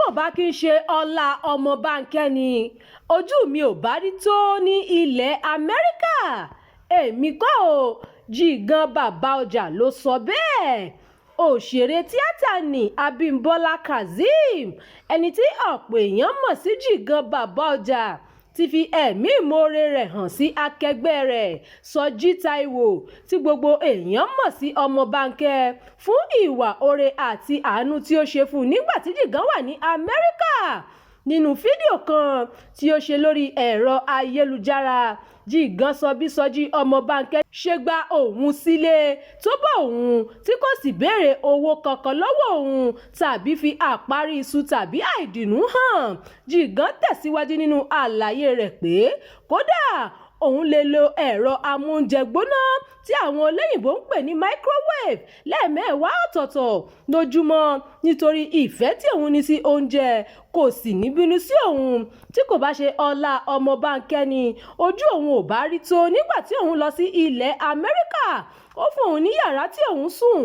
kò bá kí n ṣe ọlá ọmọ Banke ni ojú mi ò bá rí tó ní ilẹ̀ Amẹ́ríkà èmi kọ́ o Jigan Babaoja ló sọ bẹ́ẹ̀. Òṣèré tíátà ní Abímbọ́lá Kazeem ẹni tí ọ̀pọ̀ èèyàn mọ̀ sí Jigan Babaoja ti fi ẹ̀mí ìmoore rẹ̀ hàn sí akẹgbẹ́ rẹ̀ Sọjí Táíwò tí gbogbo èèyàn mọ̀ sí ọmọ Banke fún ìwà oore àti àánú tí ó ṣe fún un nígbà tí Jigan wà ní Amẹ́ríkà. Nínú fídíò kan tí ó ṣe lórí ẹ̀rọ ayélujára, Jigan sọ bí Sọjí ọmọ Banke ṣe gba òun sílé tó bá òun tí kò sì béèrè owó kankan lọ́wọ́ òun tàbí fi àparí iṣu tàbí àìdùnnú hàn. Jigan tẹ̀síwájú nínú àlàyé rẹ̀ pé kódà òun lè lo ẹ̀rọ amóúnjẹgbóná tí àwọn olóyìnbó ń pè ní microwave lẹ́ẹ̀mẹ́wàá ọ̀tọ̀ọ̀tọ̀ lójúmọ́ nítorí ìfẹ́ tí òun ní sí oúnjẹ kò sì ní bínú sí òun. Tí kò bá ṣe ọlá ọmọ Banke ni ojú òun ò bá rí tó nígbà tí òun lọ sí ilẹ̀ Amẹ́ríkà. Ó fún òun ní yàrá tí òun sùn,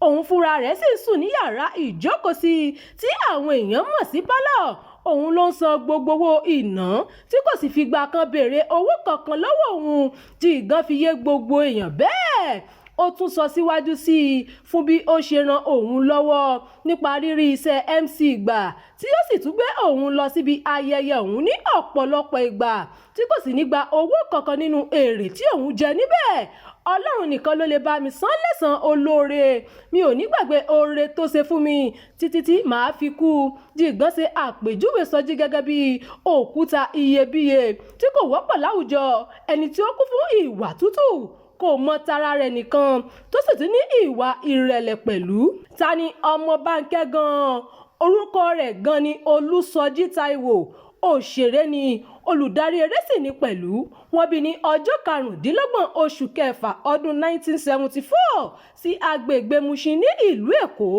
òun fúnra rẹ̀ sì sùn ní yàrá ìjókòsí tí àwọn èèyàn mọ̀ sí pálọ̀. Òun ló ń san gbogbo owó iná tí kò sì fìgbà kan béèrè owó kankan lọ́wọ́ òun. Jigan fi yé gbogbo èèyàn bẹ́ẹ̀. Ó tún sọ síwájú sí i fún bí ó ṣe ran òun lọ́wọ́ nípa rírí iṣẹ́ MC gbà tí ó sì tún gbé òun lọ síbi ayẹyẹ òun ní ọ̀pọ̀lọpọ̀ ìgbà tí kò sì ní gba owó kankan nínú èrè tí òun jẹ níbẹ̀. Ọlọ́run nìkan ló lè bá mi san lẹ́san olóore. Mi ò ní gbàgbé oore tó ṣe fún mi títí tí màá fi kú. Jigan ṣe àpèjúwe Sọjí gẹ́gẹ́ bí òkúta iyebíye tí kò wọ́pọ̀ láwùjọ, ẹni tí ó kún fún ìwà tútù, kò mọ tara rẹ̀ nìkan tó sì tún ní ìwà ìrẹ̀lẹ̀ pẹ̀lú. Ta ni ọmọ Banke gan-an? Orúkọ rẹ̀ gan ni Sọjí Táíwò. Òṣèré ni, olùdarí eré sì ni pẹ̀lú. Wọ́n bí ní ọjọ́ 25 oṣù kẹfà ọdún 1974 sí agbègbè Mushin ní ìlú Èkó.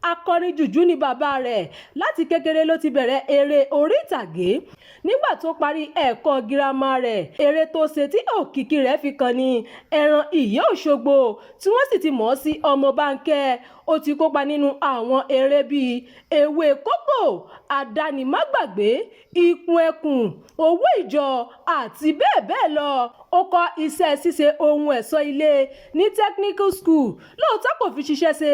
Akọrin jùjú ni bàbá rẹ̀. Láti kékeré ló ti bẹ̀rẹ̀ eré orí ìtàgé. Nígbà tó parí ẹ̀kọ́ girama rẹ̀, eré tó ṣe tí òkìkí rẹ̀ fi kàn ní Ẹran Ìyá Òṣogbo tí wọ́n sì ti mọ̀ ọ́ sí ọmọ Banke. Ó ti kópa nínú àwọn eré bíi Ewé Kókò, Àdánimágbàgbé, Ikùn Ẹkùn, Owó Ìjọ àti bẹ́ẹ̀ bẹ́ẹ̀ lọ. Ó kọ́ iṣẹ́ ṣíṣe ohun ẹ̀ṣọ́ ilé ní technical school. Lóòótọ́ kò fi ṣiṣẹ́ ṣe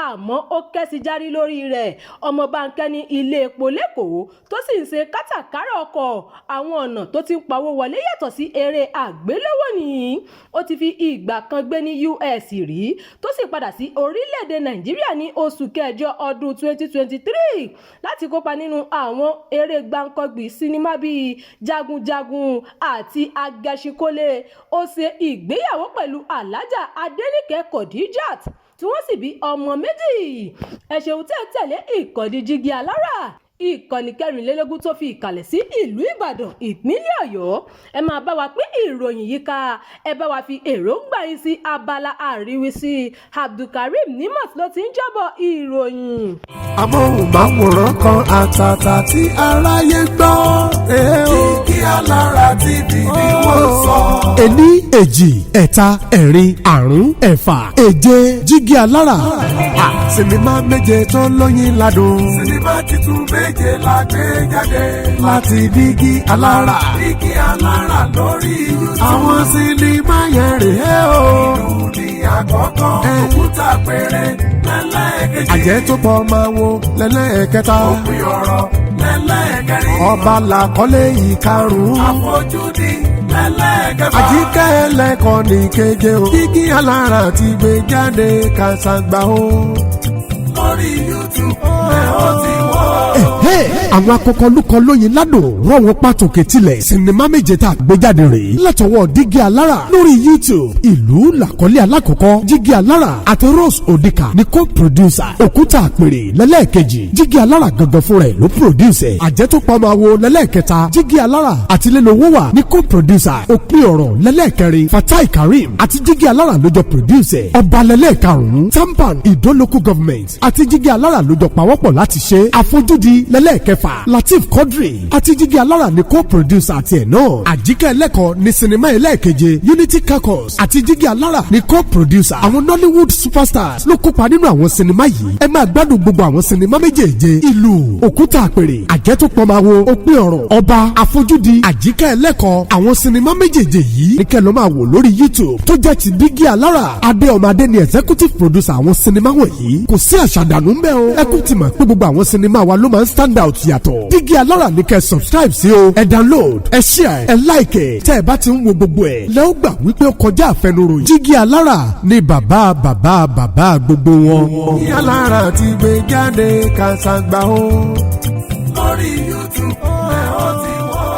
àmọ́ ó kẹ́sì járí lórí rẹ̀. Ọmọ Banke ní ilé epo lẹ́kọ̀ọ́ tó sì ń ṣe kátàkárà ọkọ̀. Àwọn ọ̀nà tó ti ń pawó wọlé yàtọ̀ sí eré àgbéléwò nìyí. Ó ti fi ìgbà kan gbé ní US rí tó sì padà sí orílẹ̀-èdè Nàìjíríà ní oṣù kẹjọ ọdún 2023 láti kópa nínú àwọn eré gbáǹkọ́gbì sinimá bíi Jagunjagun àti Agẹṣinkólé. Ó ṣe ìgbéyàwó pẹ̀lú Alájà Adéníkẹ́ Kọ̀díjàt tí wọ́n sì bí ọmọ méjì. Ẹ ṣeun tẹ́ tẹ̀lé ìkànnì Jígí Alára, ìkànnì 24 tó fi ìkàlẹ̀ sí ìlú Ìbàdàn, ìpínlẹ̀ Ọ̀yọ́. Ẹ máa bá wa pín ìròyìn yìí ká. Ẹ bá wa fi èròǹgbà yín sí abala àríwísí. Abdulkareem Nimat ló ti ń jábọ̀ ìròyìn. Amóhùnmáwòrán kan àtàtà tí aráyé gbọ́. Jígí Alára TV ni wọ́n sọ. Ení, èjì, ẹ̀ta, ẹ̀rin, àrún, ẹ̀fà, èje, Jígí Alára. Sinimá méje tó lóyin ládùn. Sinimá titun méje la gbé jáde. Láti Jígí Alára. Jígí Alára lórí YouTube. Àwọn sinimá yẹn rèé o. Ìlú ní àkọ́kọ́. Òkúta péré lẹ́lẹ́kejì. Àjẹ́ tó pọ̀ máa wo lẹ́lẹ́kẹta. Òpin ọ̀rọ̀ lẹ́lẹ́kẹrin. Ọba làkọ́lé ìkarùn-ún. Àfojúdi lẹ́lẹ́kẹfà. Àjíkẹ́ ẹlẹ́kọ̀ọ́ ní keje o. Jígí Alára ti gbé jáde kàṣàgbà o. Lórí YouTube ẹ ó ti wọ́. Àwọn akọkọlùkọ lóyin ládùn rọ̀ wọ́n pàtòkè tilẹ̀ sinimá méje tá a gbé jáde rèé látọwọ́ Jígí Alára lórí YouTube. Ìlú làkọ́lé alákọ̀ọ́kọ́ Jígí Alára àti Rose Odika ni co-producer. Òkúta àpèrè lẹ́lẹ́ẹ̀kejì Jígí Alára gangan fúnra ẹ̀ ló producer. Àjẹ́ tó pa máa wo lẹ́lẹ́ẹ̀kẹta Jígí Alára àti Lélo wà ní co-producer. Òpin ọ̀rọ̀ lẹ́lẹ́ẹ̀kẹrin Fatai Karim àti Jígí Alára ló jọ producer. Ọba lẹ́lẹ́ẹ̀karùn-ún Tampan Ìdó local government àti jígí alára ló jọ pawọ́pọ̀ láti ṣe. àfojúdi lẹ́lẹ́kẹfà Lateef Quadri àti jígí alára ni co-producer àti ẹ̀ náà. àjíkẹ́ ẹlẹ́kọ̀ọ́ ni sinimá ẹlẹ́ẹ̀keje Unity Caucus àti jígí alára ni co-producer. àwọn Nollywood superstars ló kópa nínú àwọn sinimá yìí. ẹ máa gbádùn gbogbo àwọn sinimá méjèèje. ìlú òkúta àpèrè àjẹtòpọ̀máwo òpin ọ̀rọ̀ ọba àfojúdi àjíkẹ́ ẹlẹ́kọ̀ọ́. àwọn sinimá méjèèje yìí ní kẹ́ ló máa wò lórí YouTube tó jẹ́ ti dígí alára. adé ọmọ adé ni executive producer àwọn sinimá wọ̀nyí. kò sí àṣàdànù ńbẹ̀ o. ẹ kú ti mọ̀ pé gbogbo àwọn sinimá wa ló máa ń stand out yàtọ̀. dígí alára ní kẹ́ subscribe sí o. ẹ download ẹ share ẹ like tẹ́ ẹ bá ti ń wo gbogbo ẹ̀ lẹ́ ó gbà wípé ó kọjá àfẹnuròyìn. dígí alára ni bàbá gbogbo wọn. dígí alára ti gbé jáde Kàṣàgbà o lórí YouTube ẹ ó ti wọ́.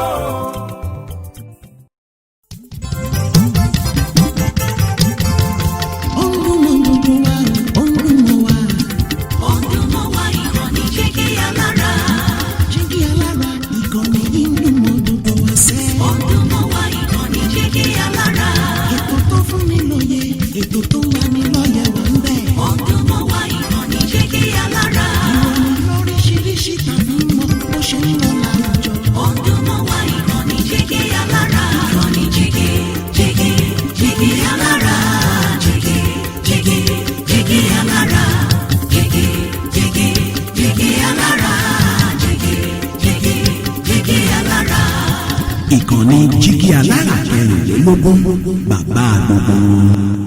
Ìkànnì Jígí Alára 24 bàbá gbogbo.